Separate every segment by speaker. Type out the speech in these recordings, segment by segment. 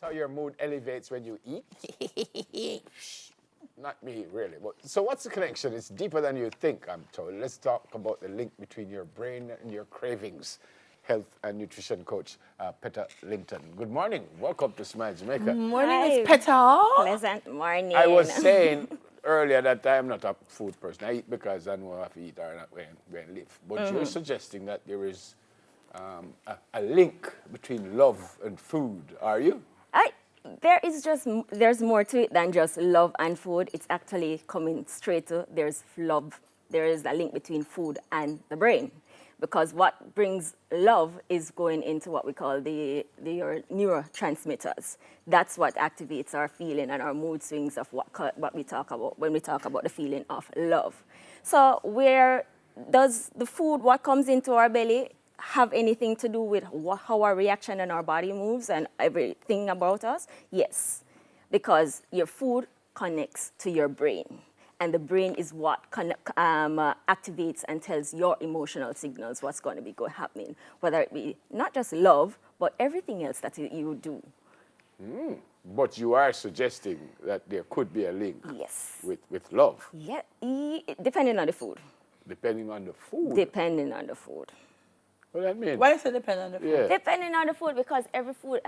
Speaker 1: how your mood elevates when you eat? Not me, really. But, so what's the connection? It's deeper than you think, I'm told. Let's talk about the link between your brain and your cravings. Health and nutrition coach, Peter Linton. Good morning. Welcome to Smile Jamaica.
Speaker 2: Morning, Miss Peter.
Speaker 3: Pleasant morning.
Speaker 1: I was saying earlier that I'm not a food person. I eat because I know I have to eat or not when I live. But you're suggesting that there is a link between love and food, are you?
Speaker 3: There's more to it than just love and food. It's actually coming straight to there's love. There is a link between food and the brain. Because what brings love is going into what we call the neurotransmitters. That's what activates our feeling and our mood swings of what we talk about when we talk about the feeling of love. So where does the food, what comes into our belly, have anything to do with how our reaction and our body moves and everything about us? Yes, because your food connects to your brain. And the brain is what activates and tells your emotional signals what's going to be happening, whether it be not just love, but everything else that you do.
Speaker 1: But you are suggesting that there could be a link
Speaker 3: Yes.
Speaker 1: with love.
Speaker 3: Yeah, depending on the food.
Speaker 1: Depending on the food.
Speaker 3: Depending on the food.
Speaker 1: What does that mean?
Speaker 2: Why is it depend on the food?
Speaker 1: Yeah.
Speaker 3: Depending on the food, because every food,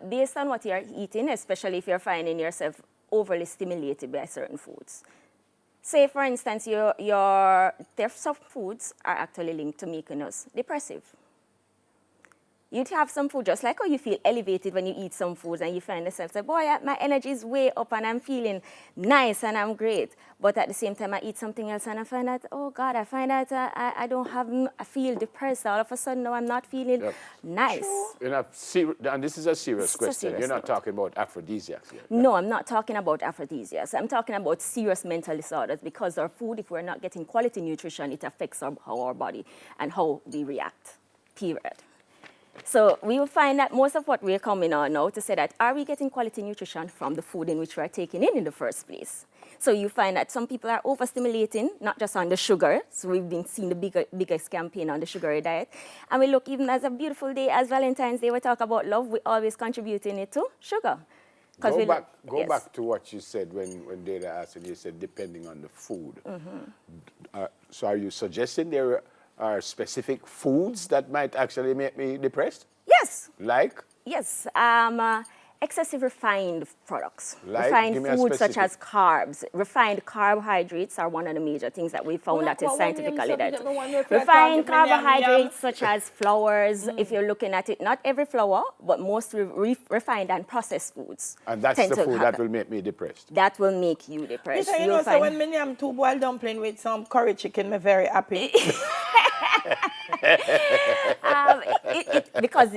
Speaker 3: based on what you're eating, especially if you're finding yourself overly stimulated by certain foods. Say, for instance, their soft foods are actually linked to making us depressive. You'd have some food, just like how you feel elevated when you eat some foods and you find yourself say, boy, my energy is way up and I'm feeling nice and I'm great. But at the same time, I eat something else and I find out, oh God, I find out I feel depressed. All of a sudden, now I'm not feeling nice.
Speaker 1: And this is a serious question.
Speaker 3: serious
Speaker 1: You're not talking about aphrodisiacs yet.
Speaker 3: No, I'm not talking about aphrodisiacs. I'm talking about serious mental disorders because our food, if we're not getting quality nutrition, it affects how our body and how we react, period. So we will find that most of what we're coming on now to say that, are we getting quality nutrition from the food in which we're taking in the first place? So you find that some people are overstimulating, not just on the sugar. So we've been seeing the biggest campaign on the sugary diet. And we look, even as a beautiful day, as Valentine's Day, we talk about love, we're always contributing it to sugar.
Speaker 1: Go back to what you said when Dana asked and you said depending on the food. So are you suggesting there are specific foods that might actually make me depressed?
Speaker 3: Yes.
Speaker 1: Like?
Speaker 3: Yes. Excessive refined products.
Speaker 1: Like?
Speaker 3: Refined foods such as carbs. Refined carbohydrates are one of the major things that we found that is scientifically that. Refined carbohydrates such as flours, if you're looking at it, not every flour, but most refined and processed foods.
Speaker 1: And that's the food that will make me depressed?
Speaker 3: That will make you depressed.
Speaker 2: You know, so when I'm two boiled dumpling with some curry chicken, I'm very happy. Because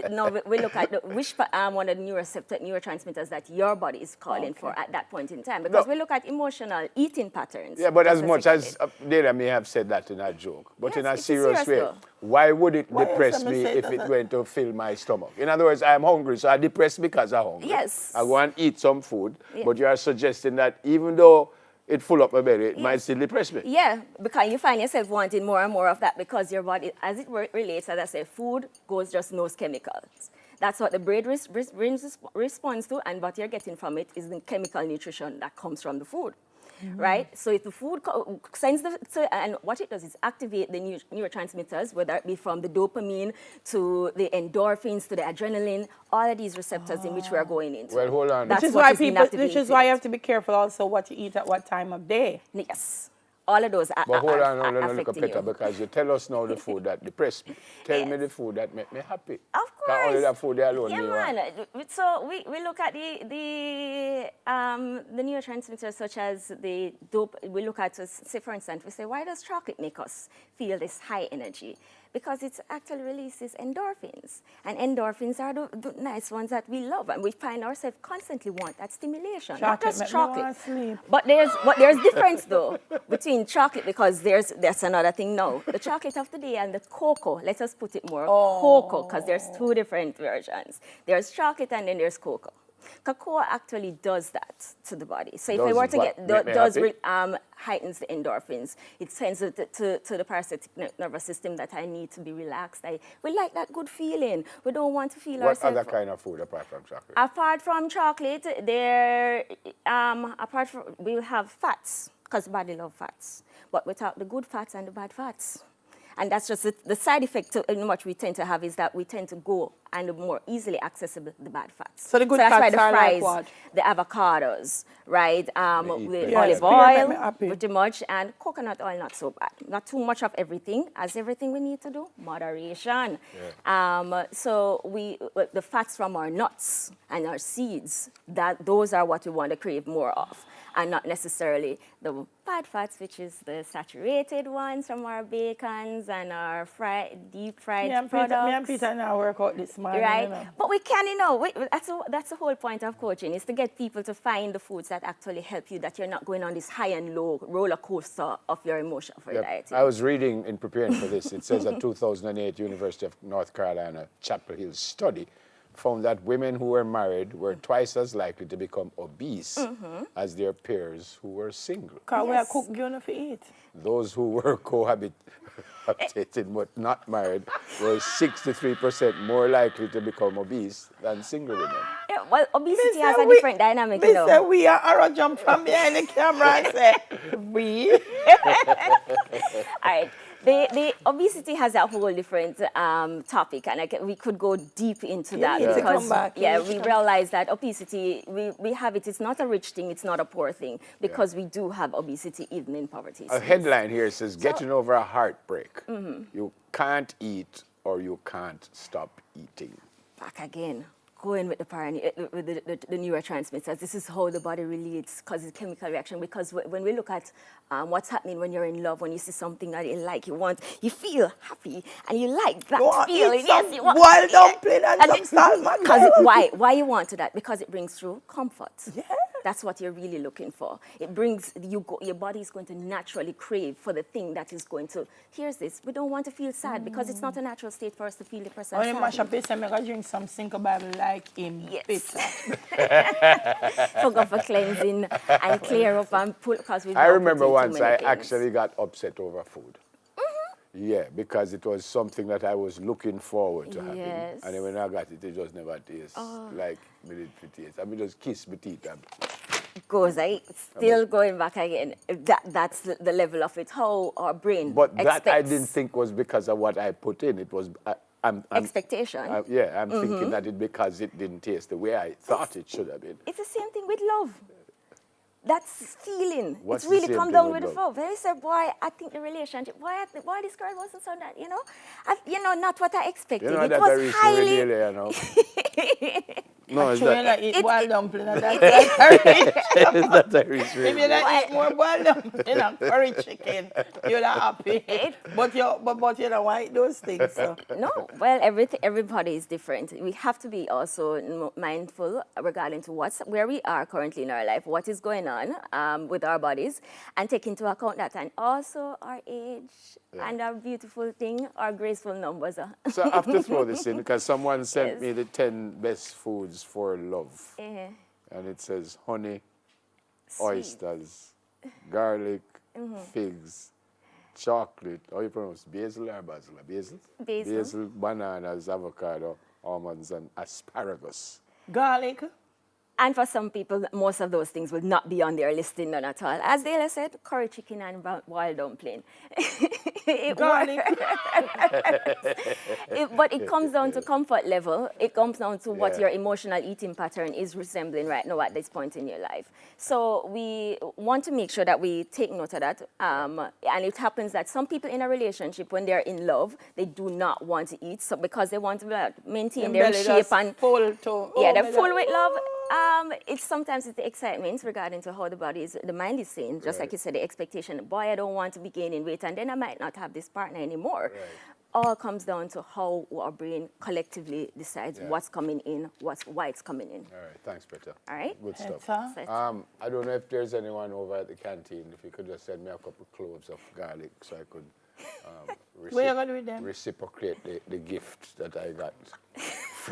Speaker 2: we look at which one of the neurotransmitters that your body is calling for at that point in time. Because we look at emotional eating patterns.
Speaker 1: Yeah, but as much as Dana may have said that in a joke, but in a serious way, why would it depress me if it went to fill my stomach? In other words, I'm hungry, so I depress because I'm hungry.
Speaker 3: Yes.
Speaker 1: I go and eat some food, but you are suggesting that even though it full up my belly, it might still depress me. Yeah,
Speaker 3: because you find yourself wanting more and more of that because your body, as it relates, as I say, food just knows chemicals. That's what the brain responds to, and what you're getting from it is the chemical nutrition that comes from the food. Right? So if the food sends and what it does is activate the neurotransmitters, whether it be from the dopamine to the endorphins to the adrenaline, all of these receptors in which we are going into.
Speaker 1: Well, hold on.
Speaker 2: Which is why you have to be careful also what you eat at what time of day.
Speaker 3: Yes. All of those are
Speaker 1: But hold on, look, Peter,
Speaker 3: you.
Speaker 1: because you tell us now the food that depress me. Tell me the food that make me happy.
Speaker 3: Of course.
Speaker 1: Because only that food there alone me
Speaker 3: want. So we look at the neurotransmitters such as the dope. We look at, say for instance, we say, why does chocolate make us feel this high energy? Because it actually releases endorphins. And endorphins are the nice ones that we love. And we find ourselves constantly want that stimulation. Not just chocolate. But there's difference, though, between chocolate, because that's another thing now. The chocolate of the day and the cocoa, let us put it more cocoa, because there's two different versions. There's chocolate and then there's cocoa. Cocoa actually does that to the body. So if
Speaker 1: Does
Speaker 3: I were to
Speaker 1: what?
Speaker 3: get,
Speaker 1: Make me
Speaker 3: does
Speaker 1: happy?
Speaker 3: heightens the endorphins. It sends it to the parasympathetic nervous system that I need to be relaxed. We like that good feeling. We don't want to feel
Speaker 1: What
Speaker 3: ourselves.
Speaker 1: other kind of food apart from chocolate?
Speaker 3: Apart from chocolate, we'll have fats, because the body loves fats. But without the good fats and the bad fats. And that's just the side effect in what we tend to have is that we tend to go and more easily accessible the bad fats.
Speaker 4: So the good
Speaker 3: that's
Speaker 4: fats
Speaker 3: why the
Speaker 4: are
Speaker 3: fries,
Speaker 4: like what?
Speaker 3: the avocados, right? With
Speaker 1: Yeah,
Speaker 3: olive
Speaker 4: make me
Speaker 3: oil,
Speaker 4: happy.
Speaker 3: pretty much, and coconut oil, not so bad. Not too much of everything. As everything we need to do, moderation. So the fats from our nuts and our seeds, those are what we want to crave more of, and not necessarily the bad fats, which is the saturated ones from our bacons and our deep fried products.
Speaker 4: Me and Peter now work out this morning.
Speaker 3: Right,
Speaker 4: You know.
Speaker 3: but we can, that's the whole point of coaching, is to get people to find the foods that actually help you, that you're not going on this high and low roller coaster of your emotion for your dieting.
Speaker 1: I was reading in preparing for this, it says a 2008 University of North Carolina Chapel Hill study found that women who were married were twice as likely to become obese as their peers who were single.
Speaker 4: Because we are
Speaker 3: Yes.
Speaker 4: cook going to eat.
Speaker 1: Those who were cohabitating but not married were 63% more likely to become obese than single women.
Speaker 3: Yeah, well, obesity
Speaker 4: Me
Speaker 3: has
Speaker 4: say
Speaker 3: a
Speaker 4: we-
Speaker 3: different dynamic,
Speaker 4: Me
Speaker 3: you know.
Speaker 4: say we are arrow jump from behind the camera and say, we.
Speaker 3: All right. The obesity has a whole different topic, and we could go deep into
Speaker 4: You
Speaker 3: that
Speaker 4: need to
Speaker 3: because
Speaker 4: come back. You need to
Speaker 3: we
Speaker 4: come
Speaker 3: realize that obesity, we have it. It's not a rich thing. It's not a poor thing, because we do have obesity even in poverty.
Speaker 1: A headline here says, getting over a heartbreak. You can't eat or you can't stop eating.
Speaker 3: Back again, going with the neurotransmitters. This is how the body relates, causes chemical reaction. Because when we look at what's happening when you're in love, when you see something that you like, you feel happy, and you like that
Speaker 4: You want to
Speaker 3: feeling.
Speaker 4: eat some
Speaker 3: you want
Speaker 4: wild dumpling and some salmon.
Speaker 3: Because why you want that? Because it brings through comfort.
Speaker 4: Yeah.
Speaker 3: That's what you're really looking for. It brings your body is going to naturally crave for the thing that is going to. Here's this. We don't want to feel sad because it's not a natural state for us to feel depressed.
Speaker 4: When
Speaker 3: and
Speaker 4: you mash
Speaker 3: sad.
Speaker 4: up this, I'm going to drink some Cinco Bible like him.
Speaker 3: Yes.
Speaker 4: Peter.
Speaker 3: Forgot for cleansing and clear up and pull, because we.
Speaker 1: I remember once I actually got upset over food. Yeah, because it was something that I was looking forward to having.
Speaker 3: Yes.
Speaker 1: And then when I got it, it just never tastes like me did for taste. I mean, just kiss my teeth. And
Speaker 3: goes, still going back again. That's the level of it. How our brain.
Speaker 1: but that I
Speaker 3: expects
Speaker 1: didn't think was because of what I put in. It was, I'm
Speaker 3: expectation.
Speaker 1: I'm thinking that it because it didn't taste the way I thought it should have been.
Speaker 3: It's the same thing with love. That's feeling.
Speaker 1: What's
Speaker 3: It's
Speaker 1: the
Speaker 3: really
Speaker 1: same
Speaker 3: come
Speaker 1: thing
Speaker 3: down
Speaker 1: with
Speaker 3: with the
Speaker 1: love?
Speaker 3: love. They said, boy, I think the relationship, why this girl wasn't so that, not what I expected.
Speaker 1: You know
Speaker 3: it
Speaker 1: that
Speaker 3: was
Speaker 1: I reached
Speaker 3: highly.
Speaker 1: really, you know. No, it's
Speaker 4: True, you
Speaker 1: not.
Speaker 4: not eat wild dumpling and that's like
Speaker 1: It's not Irish
Speaker 4: If
Speaker 1: really.
Speaker 4: you don't eat more boiled dumpling and curry chicken, you're not happy. But you don't want to eat those things. So.
Speaker 3: No, well, everybody is different. We have to be also mindful regarding to where we are currently in our life, what is going on with our bodies, and take into account that, and also our age and our beautiful thing, our graceful numbers.
Speaker 1: So I have to throw this in because someone sent
Speaker 3: Yes.
Speaker 1: me the 10 best foods for love.
Speaker 3: Eh,
Speaker 1: And it says honey,
Speaker 3: sweet.
Speaker 1: oysters, garlic, figs, chocolate. How you pronounce basil or basil? Basil?
Speaker 3: Basil.
Speaker 1: Bananas, avocado, almonds, and asparagus.
Speaker 4: Garlic.
Speaker 3: And for some people, most of those things will not be on their listing, none at all. As Dale said, curry chicken and wild dumpling.
Speaker 4: Garlic.
Speaker 3: But it comes down to comfort level. It comes down to what
Speaker 1: Yeah.
Speaker 3: your emotional eating pattern is resembling right now at this point in your life. So we want to make sure that we take note of that. And it happens that some people in a relationship, when they're in love, they do not want to eat, so because they want to maintain their
Speaker 4: belly
Speaker 3: shape
Speaker 4: just
Speaker 3: and
Speaker 4: full to.
Speaker 3: yeah, they're
Speaker 4: my
Speaker 3: full
Speaker 4: God.
Speaker 3: with love. Sometimes it's the excitement regarding to how the mind is saying, just like you said, the expectation. Boy, I don't want to be gaining weight, and then I might not have this partner anymore. All comes down to how our brain collectively decides what's coming in, why it's coming in.
Speaker 1: All right, thanks, Peter.
Speaker 3: All right.
Speaker 1: Good stuff.
Speaker 4: Peter.
Speaker 3: So
Speaker 1: I don't know if there's anyone over at the canteen. If you could just send me a couple cloves of garlic so I could
Speaker 4: What you gonna do with them?
Speaker 1: reciprocate the gift that I got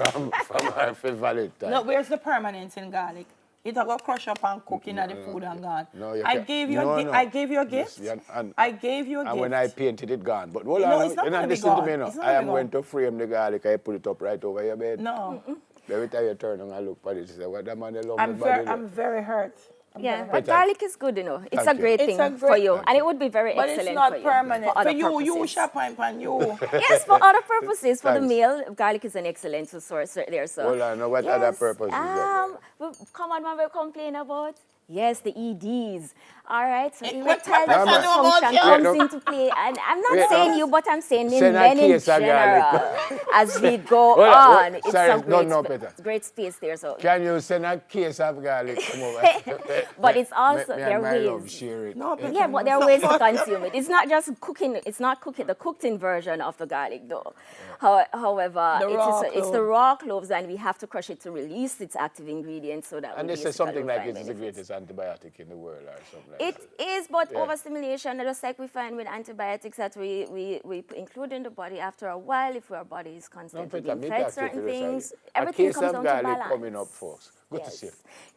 Speaker 1: from Happy Valentine.
Speaker 4: No, where's the permanence in garlic? It a go crush up and cook in the food and gone.
Speaker 1: No, you
Speaker 4: I
Speaker 1: can't.
Speaker 4: gave you
Speaker 1: No,
Speaker 4: a
Speaker 1: no.
Speaker 4: I gave you a gift.
Speaker 1: Yes,
Speaker 4: I gave you a gift.
Speaker 1: And when I painted it, gone. But hold
Speaker 4: No,
Speaker 1: on,
Speaker 4: it's not
Speaker 1: you're
Speaker 4: gonna
Speaker 1: not
Speaker 4: be
Speaker 1: listening to
Speaker 4: gone.
Speaker 1: me now.
Speaker 4: It's not
Speaker 1: I
Speaker 4: gonna
Speaker 1: am
Speaker 4: be
Speaker 1: going
Speaker 4: gone.
Speaker 1: to frame the garlic. I put it up right over your bed.
Speaker 4: No.
Speaker 1: Every time you turn and I look at it, you say, what that man love
Speaker 4: I'm
Speaker 1: me body.
Speaker 4: I'm very hurt. I'm
Speaker 2: Yeah,
Speaker 4: very hurt.
Speaker 2: but garlic is good, you know. It's
Speaker 1: Thank
Speaker 2: a
Speaker 1: you.
Speaker 2: great
Speaker 4: It's
Speaker 2: thing
Speaker 4: a
Speaker 2: for
Speaker 4: great-
Speaker 2: you.
Speaker 1: Thank
Speaker 2: And
Speaker 1: you.
Speaker 2: it would be very
Speaker 4: But
Speaker 2: excellent
Speaker 4: it's not
Speaker 2: for you.
Speaker 4: permanent.
Speaker 2: For other
Speaker 4: you
Speaker 2: purposes.
Speaker 4: shop and you.
Speaker 2: Yes, for other purposes. For the
Speaker 1: Thanks.
Speaker 2: meal, garlic is an excellent source there. So.
Speaker 1: Hold on, now what other purposes there?
Speaker 2: Come on, man, we complain about. Yes, the EDs. All right, so
Speaker 4: what
Speaker 2: erectile
Speaker 4: purpose
Speaker 1: I know
Speaker 4: about
Speaker 2: dysfunction
Speaker 4: you?
Speaker 2: comes
Speaker 1: Wait, no.
Speaker 2: into play. And I'm not
Speaker 1: Wait,
Speaker 2: saying
Speaker 1: no.
Speaker 2: you, but I'm saying
Speaker 1: Send a
Speaker 2: men in
Speaker 1: case of
Speaker 2: general.
Speaker 1: garlic.
Speaker 2: As we go
Speaker 1: Hold on,
Speaker 2: on, it's
Speaker 1: sorry,
Speaker 2: a great,
Speaker 1: no, Peter.
Speaker 2: great space there. So.
Speaker 1: Can you send a case of garlic? Come over.
Speaker 2: But it's also,
Speaker 1: me
Speaker 2: there
Speaker 1: and
Speaker 2: are
Speaker 1: my love
Speaker 2: ways.
Speaker 1: share it.
Speaker 4: No, Peter,
Speaker 2: Yeah, but there are ways to consume it. It's not just cooking. It's not cooking. The cooked-in version of the garlic, though. However,
Speaker 4: The raw
Speaker 2: it's the
Speaker 4: clove.
Speaker 2: raw cloves, and we have to crush it to release its active ingredients, so that.
Speaker 1: And
Speaker 2: we
Speaker 1: this is something
Speaker 2: basically
Speaker 1: like
Speaker 2: find
Speaker 1: it is the
Speaker 2: benefits.
Speaker 1: greatest antibiotic in the world or something like
Speaker 2: It
Speaker 1: that.
Speaker 2: is, but
Speaker 1: Yeah.
Speaker 2: overstimulation, just like we find with antibiotics that we include in the body, after a while, if our body is constantly
Speaker 1: Peter,
Speaker 2: being
Speaker 1: me
Speaker 2: fed
Speaker 1: talk to you
Speaker 2: certain
Speaker 1: for this,
Speaker 2: things,
Speaker 1: a
Speaker 2: everything
Speaker 1: case
Speaker 2: comes
Speaker 1: of
Speaker 2: down to
Speaker 1: garlic
Speaker 2: balance.
Speaker 1: coming up, folks. Good to
Speaker 2: Yes.
Speaker 1: see you.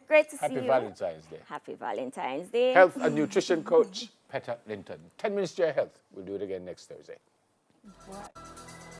Speaker 2: Great to
Speaker 1: Happy
Speaker 2: see you.
Speaker 1: Valentine's Day.
Speaker 2: Happy Valentine's Day.
Speaker 1: Health and nutrition coach, Peter Linton. 10 minutes to your health. We'll do it again next Thursday.
Speaker 4: What?